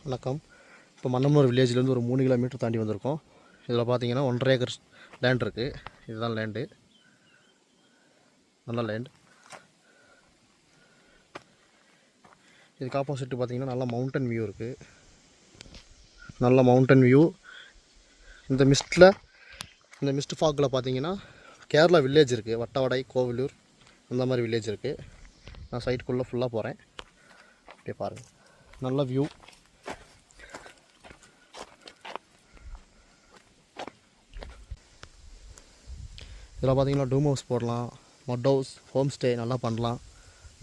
வணக்கம். இப்போ மன்னமனூர் வில்லேஜ்லேருந்து ஒரு 3 கிலோமீட்டர் தாண்டி வந்திருக்கோம். இதில் பார்த்தீங்கன்னா 1.5 ஏக்கர் லேண்ட் இருக்குது. இதுதான் லேண்டு, நல்ல லேண்ட். இதுக்கு ஆப்போசிட்டு பார்த்தீங்கன்னா நல்ல மவுண்டன் வியூ இருக்குது. நல்ல மவுண்டன் வியூ. இந்த மிஸ்ட் ஃபாக்கில் பார்த்தீங்கன்னா கேரளா வில்லேஜ் இருக்குது. வட்டவடை, கோவிலூர் அந்த மாதிரி வில்லேஜ் இருக்குது. நான் சைட்டுக்குள்ளே ஃபுல்லாக போகிறேன். அப்படியே பாருங்கள், நல்ல வியூ. இதில் பார்த்தீங்கன்னா டூம் ஹவுஸ் போடலாம், மட் ஹவுஸ், ஹோம் ஸ்டே நல்லா பண்ணலாம்.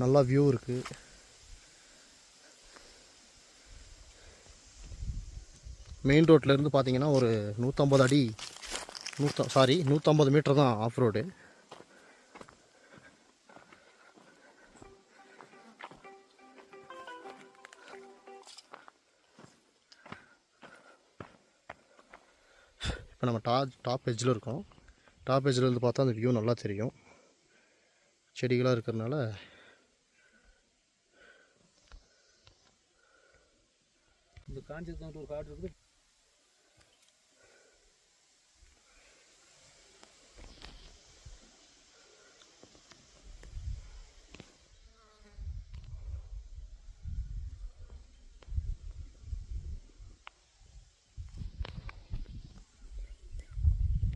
நல்லா வியூ இருக்குது. மெயின் ரோட்லேருந்து பார்த்தீங்கன்னா ஒரு 150 மீட்டர் தான் ஆஃப் ரோடு. இப்போ நம்ம டாப் எட்ஜில் இருக்கோம். டாப் எட்ஜில் இருந்து பார்த்தா அந்த வியூ நல்லா தெரியும். செடிகளாக இருக்கிறதுனால இந்த காஞ்சிபுரத்தில் ஒரு காடு இருக்குது.